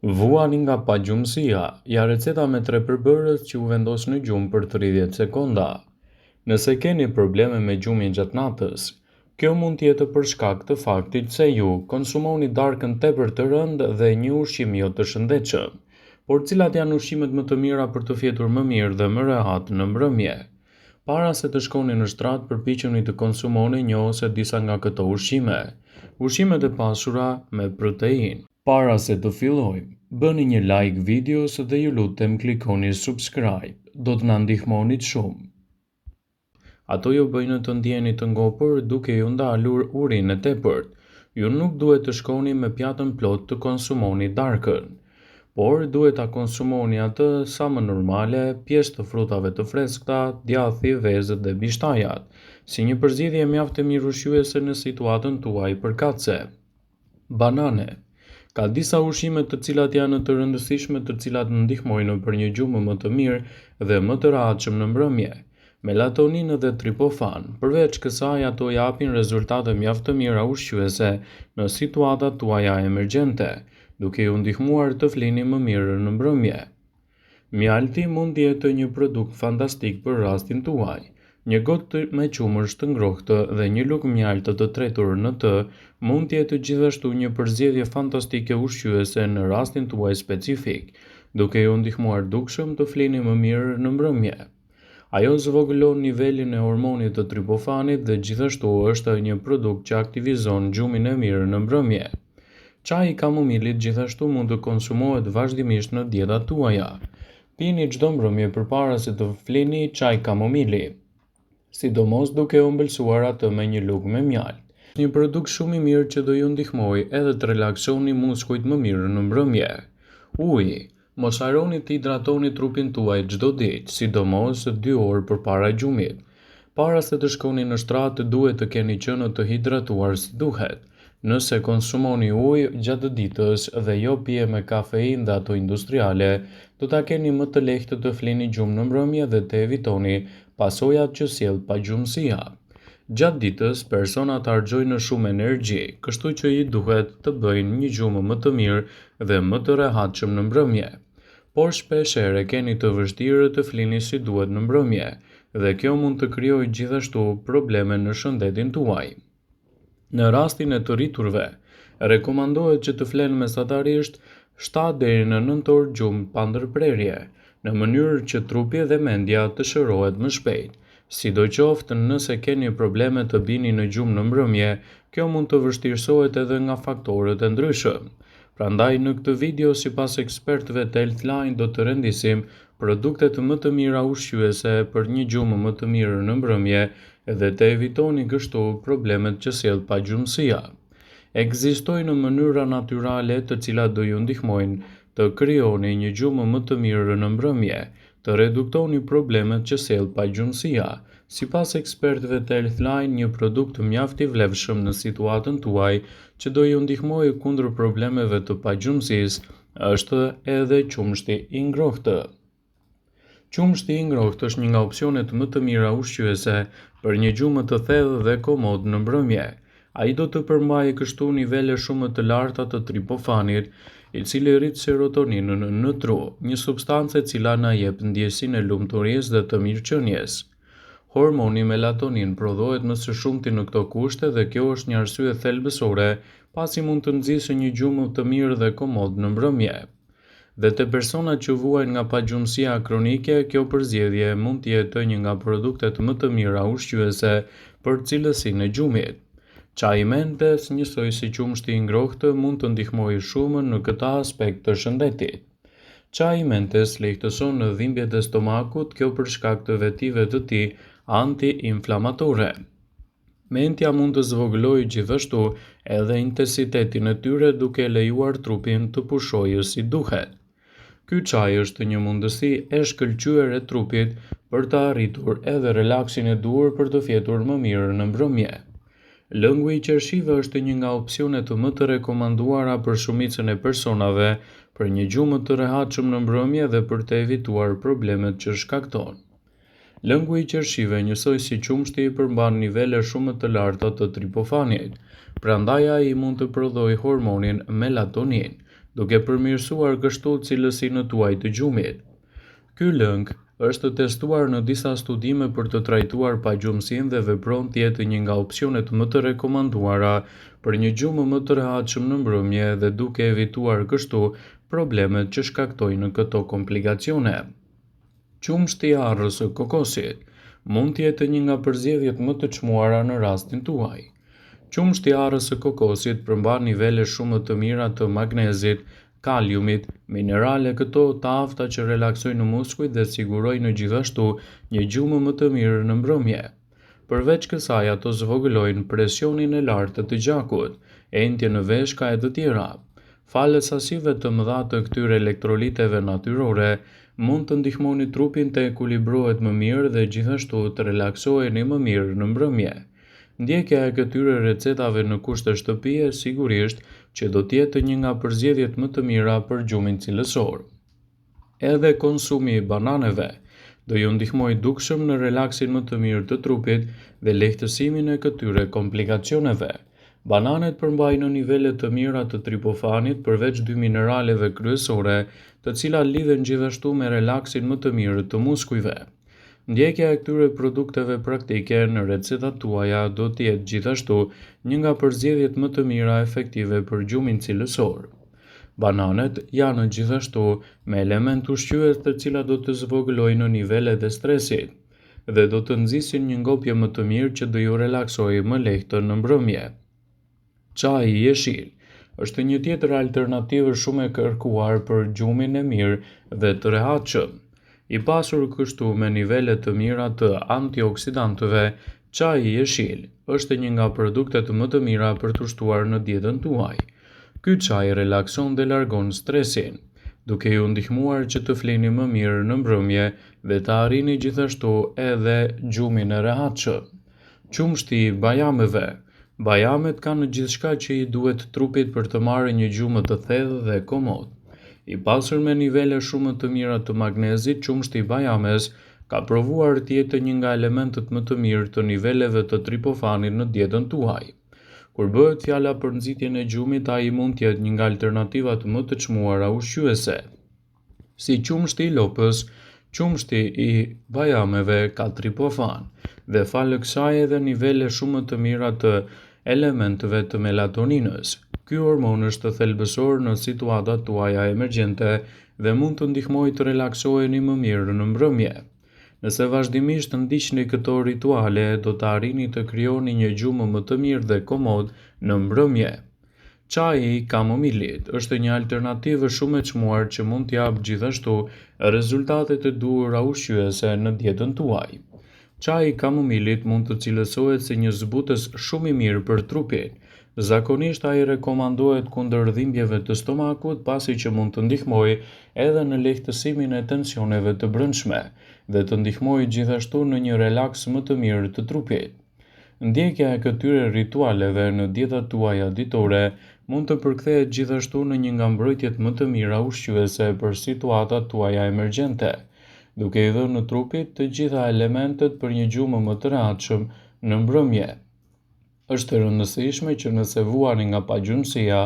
Vuani nga pagjumësia, ja receta me 3 përbërës që u vendos në gjumë për 30 sekonda. Nëse keni probleme me gjumin gjatë natës, kjo mund t'jetë për shkak të faktit se ju konsumoni darkën tepër të rëndë dhe një ushqim jo të shëndetshëm. Por cilat janë ushqimet më të mira për të fjetur më mirë dhe më rehat në mbrëmje? Para se të shkoni në shtrat, përpiquni të konsumoni një ose disa nga këto ushqime. Ushqimet e pasura me proteinë. Para se të fillojmë, bëni një like videos dhe ju lutem klikoni subscribe, do të na ndihmonit shumë. Ato ju bëjnë të ndjeni të ngopur duke ju ndalur urinë e tepërt. Ju nuk duhet të shkoni me pjatën plot të konsumoni darkën, por duhet ta konsumoni atë sa më normale, pjesë të frutave të freskëta, djathi, vezët dhe bishtajat, si një përzierje mjaft e mirë ushqyese në situatën tuaj përkatëse. Banane. Ka disa ushqime të cilat janë të rëndësishme të cilat ndihmojnë për një gjumë më të mirë dhe më të rahatshëm në mbrëmje. Melatoninë dhe triptofan, përveç kësaj ato japin rezultate mjaft të mira ushqyese në situatat tuaja emergjente, duke ju ndihmuar të flini më mirë në mbrëmje. Mjalti mund të jetë një produkt fantastik për rastin tuaj. Një gotë me qumësh të ngrohtë dhe një lugë mjaltë të tretur në të mund të jetë gjithashtu një përzgjedhje fantastike ushqyese në rastin tuaj specifik, duke ju ndihmuar dukshëm të flini më mirë në mbrëmje. Ajo zvogëlon nivelin e hormonit të triptofanit dhe gjithashtu është një produkt që aktivizon gjumin e mirë në mbrëmje. Çaji i kamomilit gjithashtu mund të konsumohet vazhdimisht në dietat tuaja. Pini çdo mbrëmje përpara se të flini çaj kamomili, sidomos duke u ëmbëlsuar atë me një lugë me mjaltë. Një produkt shumë i mirë që do ju ndihmojë edhe të relaksoni muskujt më mirë në mbrëmje. Uji. Mos harroni të hidratoni trupin tuaj çdo ditë, sidomos 2 orë përpara gjumit. Para se të shkoni në shtrat, duhet të keni qenë të hidratuar si duhet. Nëse konsumoni ujë gjatë ditës dhe jo pije me kafeinë dhe ato industriale, do ta keni më të lehtë të flini gjumë në mbrëmje dhe të evitoni pasojat që sjell pagjumësia. Gjatë ditës, personat harxojnë shumë energji, kështu që i duhet të bëjnë një gjumë më të mirë dhe më të rehatshëm në mbrëmje. Por shpeshherë keni të vështirë të flini si duhet në mbrëmje, dhe kjo mund të krijojë gjithashtu probleme në shëndetin tuaj. Në rastin e të rriturve, rekomandohet që të flen mesatarisht 7 deri në 9 orë gjumë pa ndërprerje, në mënyrë që trupi dhe mendja të shërohet më shpejt. Sidoqoftë nëse keni probleme të bini në gjumë në mbrëmje, kjo mund të vështirësohet edhe nga faktorët e ndryshëm. Prandaj në këtë video, sipas ekspertëve të Healthline, do të rendisim produktet më të mira ushqyese për një gjumë më të mirë në mbrëmje dhe të evitoni kështu problemet që sjell pagjumësia. Ekzistojnë mënyra natyrale të cilat do ju ndihmojnë të krijoni një gjumë më të mirë në mbrëmje, të reduktoni problemet që sjell pagjumësia. Sipas ekspertëve të Healthline, një produkt mjaft i vlefshëm në situatën tuaj që do ju ndihmojë kundër problemeve të pagjumësisë është edhe qumshti i ngrohtë. Qumshti i ngrohtë është një nga opsionet më të mira ushqyese për një gjumë të thellë dhe komod në mbrëmje. Ai do të përmbajë kështu nivele shumë të larta të triptofanit, i cili rrit serotoninën në tru, një substancë e cila na jep ndjesinë e lumturisë dhe të mirëqenies. Hormoni melatonin prodhohet më së shumti në këto kushte dhe kjo është një arsye thelbësore pasi mund të nxjisë një gjumë të mirë dhe komod në mbrëmje. Dhe te personat që vuajnë nga pagjumësia kronike, kjo përzgjedhje mund të jetë një nga produktet më të mira ushqyese për cilësinë e gjumit. Çaji mentes, njësoj si qumshti i ngrohtë, mund të ndihmojë shumë në këtë aspekt të shëndetit. Çaji mentes lehtëson dhimbjet e stomakut, kjo për shkak të vetive të tij anti-inflamatore. Mentja mund të zvogëlojë gjithashtu edhe intensitetin e tyre duke lejuar trupin të pushojë si duhet. Ky çaj është një mundësi e shkëlqyer e trupit për të arritur edhe relaksin e duhur për të fjetur më mirë në mbrëmje. Lëngu i qershive është një nga opsionet më të rekomanduara për shumicën e personave për një gjumë të rehatshëm në mbrëmje dhe për të evituar problemet që shkakton. Lëngu i qershive, njësoj si qumshti, përmban nivele shumë të larta të triptofanit, prandaj ai mund të prodhojë hormonin melatonin, duke përmirësuar kështu cilësinë tuaj të gjumit. Ky lëng është testuar në disa studime për të trajtuar pagjumësinë dhe vepron të jetë një nga opsionet më të rekomanduara për një gjumë më të rehatshëm në mbrëmje dhe duke evituar kështu problemet që shkaktojnë këto komplikacione. Qumshti i arrës së kokosit mund të jetë një nga përzgjedhjet më të çmuara në rastin tuaj. Qumshti i arrës së kokosit përmban nivele shumë të mira të magnezit, kaliumit, minerale këto të afta që relaksojnë muskujt dhe sigurojnë gjithashtu një gjumë më të mirë në mbrëmje. Përveç kësaj, ato zvogëlojnë presionin e lartë të gjakut, entje në veshka e të tjera. Falet sasive të mëdha të këtyre elektroliteve natyrore, mund të ndihmoni trupin të ekuilibrohet më mirë dhe gjithashtu të relaksoheni më mirë në mbrëmje. Ndjekja e këtyre recetave në kushte shtëpie sigurisht që do të jetë një nga përzgjedhjet më të mira për gjumin cilësor. Edhe konsumi i bananeve do ju ndihmojë dukshëm në relaksin më të mirë të trupit dhe lehtësimin e këtyre komplikacioneve. Bananet përmbajnë nivele të mira të tripofanit përveç dy mineraleve kryesore, të cilat lidhen gjithashtu me relaksin më të mirë të muskujve. Ndjekja e këtyre produkteve praktike në recetat tuaja do të jetë gjithashtu një nga përzgjedhjet më të mira efektive për gjumin cilësor. Bananet janë gjithashtu me element ushqyes të cilat do të zvogëlojnë nivelet e stresit dhe do të nxisin një ngopje më të mirë që do ju relaksojë më lehtë në mbrëmje. Çaji i jeshil është një tjetër alternativë shumë e kërkuar për gjumin e mirë dhe të rehatshëm. I pasur kështu me nivele të mira të antioksidantëve, çaji i jeshil është një nga produktet më të mira për të shtuar në dietën tuaj. Ky çaj relakson dhe largon stresin, duke ju ndihmuar që të flini më mirë në mbrëmje dhe të arrini gjithashtu edhe gjumin e rehatshëm. Qumshti i bajameve. Bajamet kanë gjithçka që i duhet trupit për të marrë një gjumë të thellë dhe komod. I pasur me nivele shumë të mira të magnezit, qumshti i bajames ka provuar të jetë një nga elementet më të mirë të niveleve të tripofanit në dietën tuaj. Kur bëhet fjala për nxitjen e gjumit, ai mund të jetë një nga alternativat më të çmuara ushqyese. Si qumshti i lopës, qumshti i bajameve ka tripofan dhe falë kësaj edhe nivele shumë të mira të elementeve të melatoninës. Ky hormon është thelbësor në situatat tuaja emergjente dhe mund të ndihmojë të relaksoheni më mirë në mbrëmje. Nëse vazhdimisht ndiqni këto rituale, do të arrini të krijoni një gjumë më të mirë dhe komod në mbrëmje. Çaji i kamomilit është një alternativë shumë e çmuar që mund të japë gjithashtu rezultate të duhura ushqyese në dietën tuaj. Çaji i kamomilit mund të cilësohet si një zbutës shumë i mirë për trupin. Zakonisht ai rekomandohet kundër dhimbjeve të stomakut, pasi që mund të ndihmojë edhe në lehtësimin e tensioneve të brendshme dhe të ndihmojë gjithashtu në një relaks më të mirë të trupit. Ndjekja e këtyre ritualeve në dietat tuaja ditore mund të përkthehet gjithashtu në një nga mbrojtjet më të mira ushqyese për situatat tuaja emergjente, duke i dhënë trupit të gjitha elementet për një gjumë më të rehatshëm në mbrëmje. Është e rëndësishme që nëse vuani nga pagjumësia,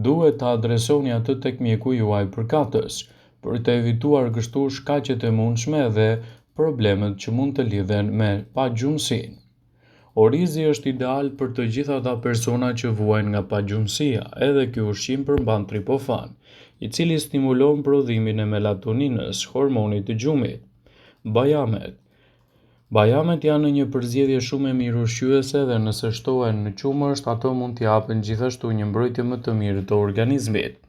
duhet të adresoni atë tek mjeku juaj përkatës, për të evituar kështu shkaqet e mundshme dhe problemet që mund të lidhen me pagjumësinë. Orizi është ideal për të gjitha ata persona që vuajnë nga pagjumësia, edhe ky ushqim përmban tripofan, i cili stimulon prodhimin e melatoninës, hormonit të gjumit. Bajamet janë një përzgjedhje shumë e mirë ushqyese dhe nëse shtohen në qumësht, ato mund t'i japin gjithashtu një mbrojtje më të mirë të organizmit.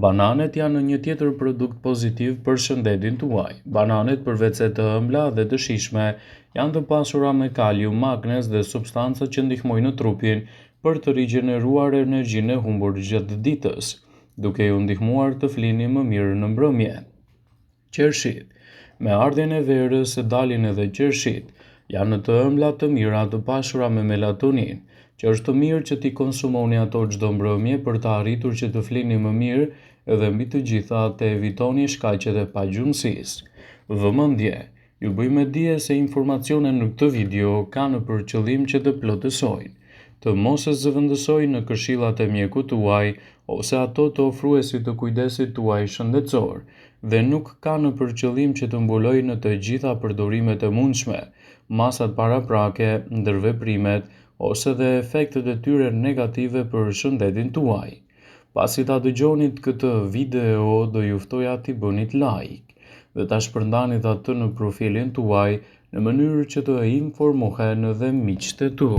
Bananet janë një tjetër produkt pozitiv për shëndetin tuaj. Bananet, përveç se të ëmbla dhe të shijshme, janë të pasura me kalium, magnez dhe substanca që ndihmojnë trupin për të rigjeneruar energjinë e humbur gjatë ditës, duke ju ndihmuar të flini më mirë në mbrëmje. Qershit. Me ardhjen e verës dalin edhe qershit. Janë të ëmbla të mira të pasura me melatonin, që është mirë që t'i konsumoni ato çdo mbrëmje për të arritur që të flini më mirë edhe mbi të gjitha të evitoni shkaqet e pagjumësisë. Vëmendje. Ju bëj me dije se informacionet në këtë video kanë për qëllim që të plotësojnë. të mos e zëvendësojnë në këshillat e mjekut tuaj ose ato të ofruesit të kujdesit tuaj shëndetësor, dhe nuk ka në për qëllim që të mbulojë në të gjitha përdorimet e mundshme, masat paraprake, ndërveprimet ose dhe efektet e tyre negative për shëndetin tuaj. Pasi ta dëgjonit këtë video, do ju ftoja t'i bënit like dhe ta shpërndanit atë në profilin tuaj në mënyrë që të informohen edhe miqtë e tu.